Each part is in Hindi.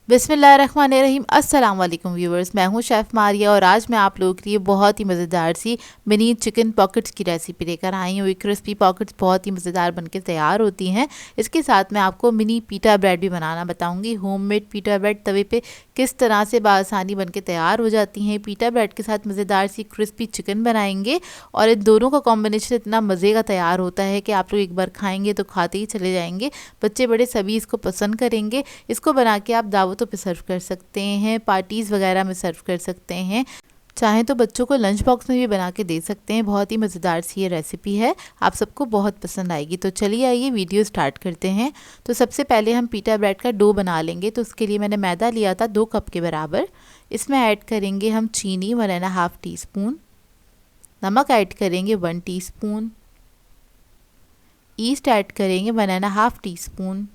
बिस्मिल्लाहिर्रहमानिर्रहीम। अस्सलाम वालेकुम व्यूवर्स, मैं हूं शेफ़ मारिया और आज मैं आप लोगों के लिए बहुत ही मज़ेदार सी मिनी चिकन पॉकेट्स की रेसिपी लेकर आई हूँ। ये क्रिस्पी पॉकेट्स बहुत ही मज़ेदार बनके तैयार होती हैं। इसके साथ मैं आपको मिनी पीटा ब्रेड भी बनाना बताऊँगी। होममेड पीटा ब्रेड तवे पे किस तरह से बआसानी बनके तैयार हो जाती हैं। पीटा ब्रेड के साथ मज़ेदार सी क्रिस्पी चिकन बनाएंगे और इन दोनों का कॉम्बिनेशन इतना मज़े का तैयार होता है कि आप लोग एक बार खाएंगे तो खाते ही चले जाएंगे। बच्चे बड़े सभी इसको पसंद करेंगे। इसको बना के आप दावतों पे सर्व कर सकते हैं, पार्टीज़ वगैरह में सर्व कर सकते हैं, चाहें तो बच्चों को लंच बॉक्स में भी बना के दे सकते हैं। बहुत ही मज़ेदार सी ये रेसिपी है, आप सबको बहुत पसंद आएगी। तो चलिए आइए वीडियो स्टार्ट करते हैं। तो सबसे पहले हम पीटा ब्रेड का डो बना लेंगे। तो उसके लिए मैंने मैदा लिया था 2 कप के बराबर। इसमें ऐड करेंगे हम चीनी 1.5 टीस्पून, नमक ऐड करेंगे 1 टीस्पून, ईस्ट ऐड करेंगे 1.5 टीस्पून।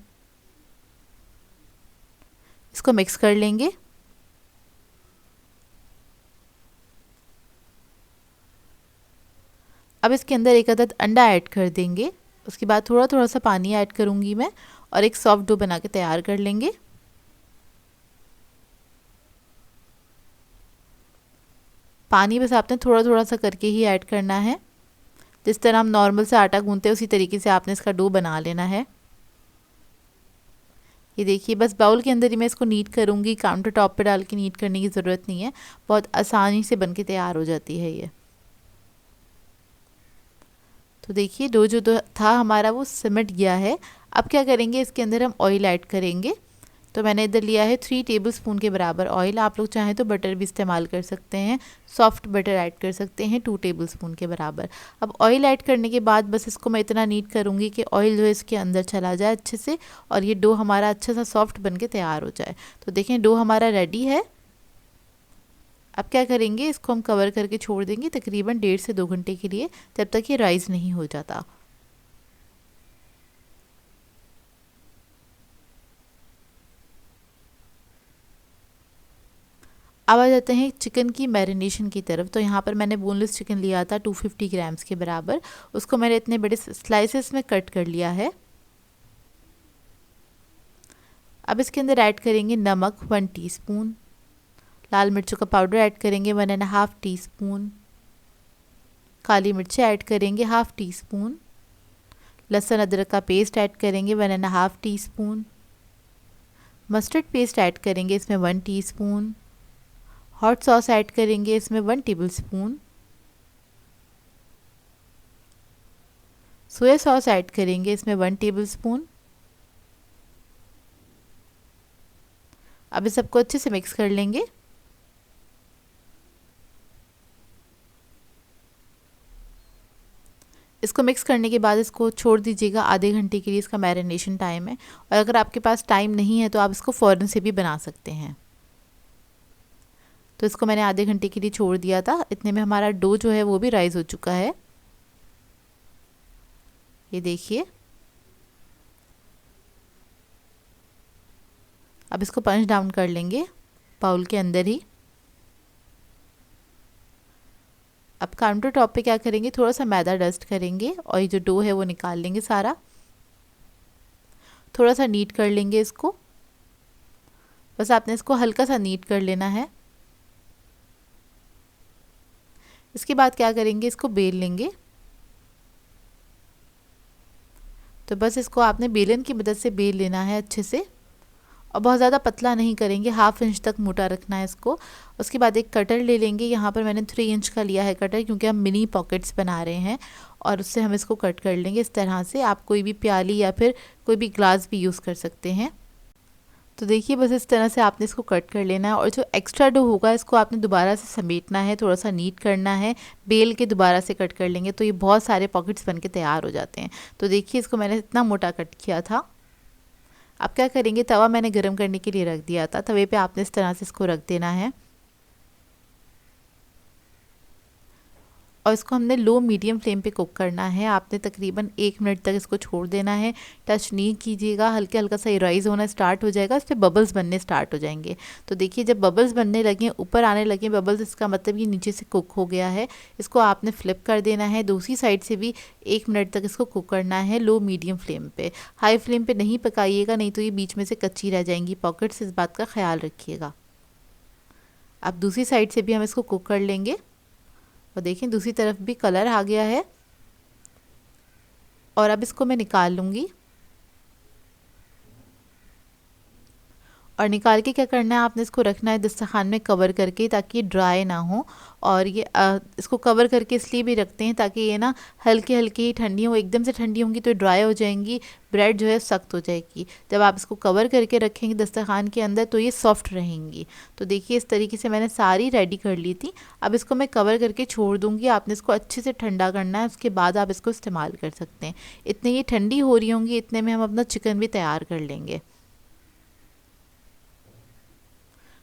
इसको मिक्स कर लेंगे। अब इसके अंदर एक अदद अंडा ऐड कर देंगे। उसके बाद थोड़ा थोड़ा सा पानी ऐड करूंगी मैं और एक सॉफ्ट डो बना के तैयार कर लेंगे। पानी बस आपने थोड़ा थोड़ा सा करके ही ऐड करना है। जिस तरह हम नॉर्मल से आटा गूंथते हैं उसी तरीके से आपने इसका डो बना लेना है। ये देखिए, बस बाउल के अंदर ही मैं इसको नीट करूँगी, काउंटर टॉप पे डाल के नीट करने की ज़रूरत नहीं है। बहुत आसानी से बनके तैयार हो जाती है ये। तो देखिए डो जो था हमारा वो सिमट गया है। अब क्या करेंगे, इसके अंदर हम ऑयल ऐड करेंगे। तो मैंने इधर लिया है 3 टेबलस्पून के बराबर ऑयल। आप लोग चाहें तो बटर भी इस्तेमाल कर सकते हैं, सॉफ्ट बटर ऐड कर सकते हैं 2 टेबलस्पून के बराबर। अब ऑयल ऐड करने के बाद बस इसको मैं इतना नीट करूँगी कि ऑयल जो है इसके अंदर चला जाए अच्छे से और ये डो हमारा अच्छा सा सॉफ्ट बन के तैयार हो जाए। तो देखें डो हमारा रेडी है। अब क्या करेंगे, इसको हम कवर करके छोड़ देंगे तकरीबन 1.5 से 2 घंटे के लिए, जब तक ये राइस नहीं हो जाता। अब आ जाते हैं चिकन की मैरिनेशन की तरफ। तो यहाँ पर मैंने बोनलेस चिकन लिया था 250 ग्राम्स के बराबर। उसको मैंने इतने बड़े स्लाइसेस में कट कर लिया है। अब इसके अंदर ऐड करेंगे नमक 1 टीस्पून, लाल मिर्चों का पाउडर ऐड करेंगे 1.5 टीस्पून, काली मिर्चें ऐड करेंगे 1/2 टीस्पून, लहसुन अदरक का पेस्ट ऐड करेंगे 1.5 टीस्पून, मस्टर्ड पेस्ट ऐड करेंगे इसमें 1 टीस्पून, हॉट सॉस ऐड करेंगे इसमें 1 टेबलस्पून, सोया सॉस ऐड करेंगे इसमें 1 टेबलस्पून। अब इस सबको अच्छे से मिक्स कर लेंगे। इसको मिक्स करने के बाद इसको छोड़ दीजिएगा आधे घंटे के लिए, इसका मैरिनेशन टाइम है। और अगर आपके पास टाइम नहीं है तो आप इसको फ़ौरन से भी बना सकते हैं। तो इसको मैंने आधे घंटे के लिए छोड़ दिया था। इतने में हमारा डो जो है वो भी राइज हो चुका है। ये देखिए, अब इसको पंच डाउन कर लेंगे बाउल के अंदर ही। अब काउंटर टॉप पे क्या करेंगे, थोड़ा सा मैदा डस्ट करेंगे और ये जो डो है वो निकाल लेंगे सारा। थोड़ा सा नीट कर लेंगे इसको, बस आपने इसको हल्का सा नीट कर लेना है। इसके बाद क्या करेंगे, इसको बेल लेंगे। तो बस इसको आपने बेलन की मदद से बेल लेना है अच्छे से और बहुत ज़्यादा पतला नहीं करेंगे, 1/2 इंच तक मोटा रखना है इसको। उसके बाद एक कटर ले लेंगे। यहाँ पर मैंने 3 इंच का लिया है कटर, क्योंकि हम मिनी पॉकेट्स बना रहे हैं और उससे हम इसको कट कर लेंगे इस तरह से। आप कोई भी प्याली या फिर कोई भी ग्लास भी यूज़ कर सकते हैं। तो देखिए बस इस तरह से आपने इसको कट कर लेना है और जो एक्स्ट्रा डो होगा इसको आपने दोबारा से समेटना है, थोड़ा सा नीट करना है, बेल के दोबारा से कट कर लेंगे तो ये बहुत सारे पॉकेट्स बन के तैयार हो जाते हैं। तो देखिए इसको मैंने इतना मोटा कट किया था। अब क्या करेंगे, तवा मैंने गर्म करने के लिए रख दिया था। तवे पे आपने इस तरह से इसको रख देना है और इसको हमने लो मीडियम फ्लेम पे कुक करना है। आपने तकरीबन 1 मिनट तक इसको छोड़ देना है। टच नहीं कीजिएगा, हल्के हल्का सा राइज होना स्टार्ट हो जाएगा, इस पर बबल्स बनने स्टार्ट हो जाएंगे। तो देखिए जब बबल्स बनने लगे, ऊपर आने लगे बबल्स, इसका मतलब ये नीचे से कुक हो गया है। इसको आपने फ्लिप कर देना है। दूसरी साइड से भी 1 मिनट तक इसको कुक करना है लो मीडियम फ्लेम पे। हाई फ्लेम पे नहीं पकाइएगा, नहीं तो ये बीच में से कच्ची रह जाएंगी पॉकेट्स, इस बात का ख्याल रखिएगा। अब दूसरी साइड से भी हम इसको कुक कर लेंगे। और देखें दूसरी तरफ भी कलर आ गया है। और अब इसको मैं निकाल लूँगी। और निकाल के क्या करना है, आपने इसको रखना है दस्तरखान में कवर करके, ताकि ये ड्राई ना हो। और ये इसको कवर करके इसलिए भी रखते हैं ताकि ये ना हल्की हल्की ही ठंडी हो। एकदम से ठंडी होंगी तो ड्राई हो जाएंगी, ब्रेड जो है सख्त हो जाएगी। जब आप इसको कवर करके रखेंगे दस्तरखान के अंदर तो ये सॉफ्ट रहेंगी। तो देखिए इस तरीके से मैंने सारी रेडी कर ली थी। अब इसको मैं कवर करके छोड़ दूँगी। आपने इसको अच्छे से ठंडा करना है, उसके बाद आप इसको इस्तेमाल कर सकते हैं। इतने ये ठंडी हो रही होंगी, इतने में हम अपना चिकन भी तैयार कर लेंगे।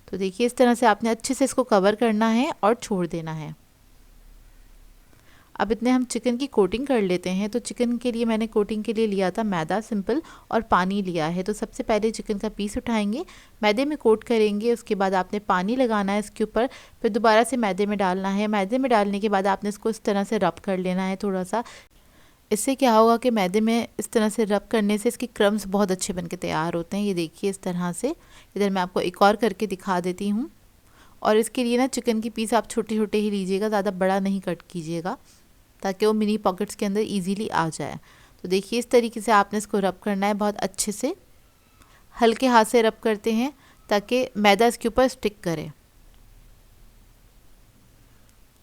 तो देखिए इस तरह से आपने अच्छे से इसको कवर करना है और छोड़ देना है। अब इतने हम चिकन की कोटिंग कर लेते हैं। तो चिकन के लिए मैंने कोटिंग के लिए लिया था मैदा सिंपल, और पानी लिया है। तो सबसे पहले चिकन का पीस उठाएंगे, मैदे में कोट करेंगे, उसके बाद आपने पानी लगाना है इसके ऊपर, फिर दोबारा से मैदे में डालना है। मैदे में डालने के बाद आपने इसको इस तरह से रब कर लेना है थोड़ा सा। इससे क्या होगा कि मैदे में इस तरह से रब करने से इसके क्रम्स बहुत अच्छे बनके तैयार होते हैं। ये देखिए इस तरह से। इधर मैं आपको एक और करके दिखा देती हूँ। और इसके लिए ना चिकन की पीस आप छोटे छोटे ही लीजिएगा, ज़्यादा बड़ा नहीं कट कीजिएगा, ताकि वो मिनी पॉकेट्स के अंदर इजीली आ जाए। तो देखिए इस तरीके से आपने इसको रब करना है बहुत अच्छे से। हल्के हाथ से रब करते हैं ताकि मैदा इसके ऊपर स्टिक करे।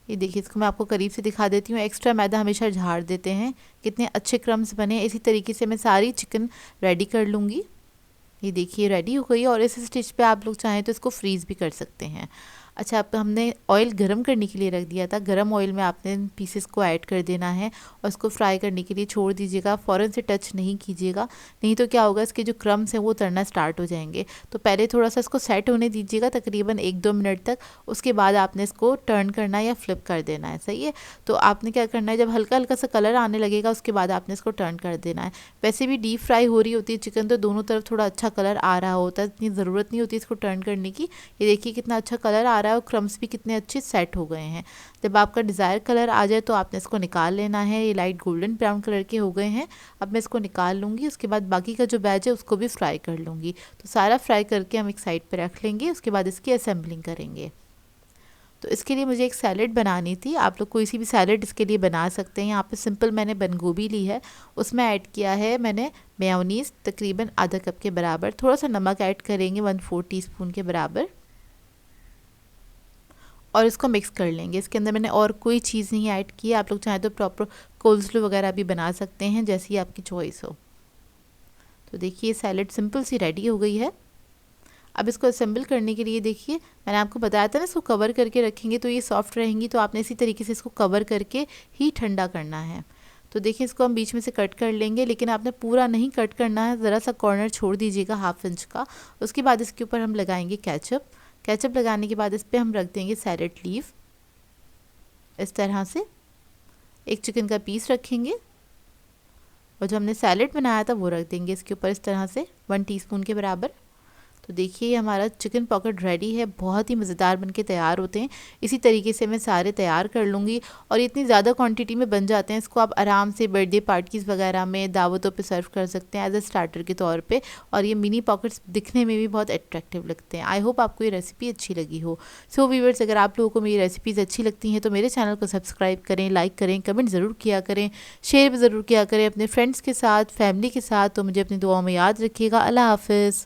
ये देखिए इसको मैं आपको करीब से दिखा देती हूँ। एक्स्ट्रा मैदा हमेशा झाड़ देते हैं। कितने अच्छे क्रम्स बने। इसी तरीके से मैं सारी चिकन रेडी कर लूँगी। ये देखिए रेडी हो गई। और इस स्टेज पे आप लोग चाहें तो इसको फ्रीज़ भी कर सकते हैं। अच्छा, अब हमने ऑयल गरम करने के लिए रख दिया था। गरम ऑयल में आपने पीसेस को ऐड कर देना है और इसको फ्राई करने के लिए छोड़ दीजिएगा। फ़ौरन से टच नहीं कीजिएगा, नहीं तो क्या होगा, इसके जो क्रम्स हैं वो तड़ना स्टार्ट हो जाएंगे। तो पहले थोड़ा सा इसको सेट होने दीजिएगा, तकरीबन 1-2 मिनट तक। उसके बाद आपने इसको टर्न करना है या फ्लिप कर देना है, सही है। तो आपने क्या करना है, जब हल्का हल्का सा कलर आने लगेगा उसके बाद आपने इसको टर्न कर देना है। वैसे भी डीप फ्राई हो रही होती है चिकन, तो दोनों तरफ थोड़ा अच्छा कलर आ रहा होता है, इतनी ज़रूरत नहीं होती इसको टर्न करने की। ये देखिए कितना अच्छा कलर आ रहा है और क्रम्स भी कितने अच्छे सेट हो गए हैं। जब आपका डिज़ायर कलर आ जाए तो आपने इसको निकाल लेना है। ये लाइट गोल्डन ब्राउन कलर के हो गए हैं। अब मैं इसको निकाल लूँगी। उसके बाद बाकी का जो बैच है उसको भी फ्राई कर लूँगी। तो सारा फ्राई करके हम एक साइड पर रख लेंगे। उसके बाद इसकी असेंबलिंग करेंगे। तो इसके लिए मुझे एक सैलेड बनानी थी। आप लोग कोई सी भी सैलेड इसके लिए बना सकते हैं। यहाँ पे सिंपल मैंने बंद गोभी ली है, उसमें ऐड किया है मैंने मेयोनीज़ तकरीबन आधा कप के बराबर। थोड़ा सा नमक ऐड करेंगे 1/4 टीस्पून के बराबर, और इसको मिक्स कर लेंगे। इसके अंदर मैंने और कोई चीज़ नहीं ऐड की है। आप लोग चाहें तो प्रॉपर कोल्स्लो वगैरह भी बना सकते हैं, जैसी आपकी चॉइस हो। तो देखिए सैलेड सिंपल सी रेडी हो गई है। अब इसको असेंबल करने के लिए देखिए मैंने आपको बताया था ना, इसको कवर करके रखेंगे तो ये सॉफ्ट रहेंगी। तो आपने इसी तरीके से इसको कवर करके ही ठंडा करना है। तो देखिए इसको हम बीच में से कट कर लेंगे, लेकिन आपने पूरा नहीं कट करना है, ज़रा सा कॉर्नर छोड़ दीजिएगा 1/2 इंच का। उसके बाद इसके ऊपर हम लगाएंगे केचप। केचप लगाने के बाद इस पर हम रख देंगे सैलेड लीफ। इस तरह से एक चिकन का पीस रखेंगे और जो हमने सैलेड बनाया था वो रख देंगे इसके ऊपर, इस तरह से 1 टीस्पून के बराबर। तो देखिए हमारा चिकन पॉकेट रेडी है। बहुत ही मज़ेदार बनके तैयार होते हैं। इसी तरीके से मैं सारे तैयार कर लूँगी। और इतनी ज़्यादा क्वांटिटी में बन जाते हैं, इसको आप आराम से बर्थडे पार्टीज़ वगैरह में, दावतों पे सर्व कर सकते हैं एज अ स्टार्टर के तौर पे। और ये मिनी पॉकेट्स दिखने में भी बहुत अट्रैक्टिव लगते हैं। आई होप आपको ये रेसिपी अच्छी लगी हो। सो व्यूअर्स, अगर आप लोगों को मेरी रेसिपीज़ अच्छी लगती हैं तो मेरे चैनल को सब्सक्राइब करें, लाइक करें, कमेंट ज़रूर किया करें, शेयर भी ज़रूर किया करें अपने फ्रेंड्स के साथ, फैमिली के साथ। तो मुझे अपनी दुआओं में याद रखिएगा। अल्लाह हाफ़िज़।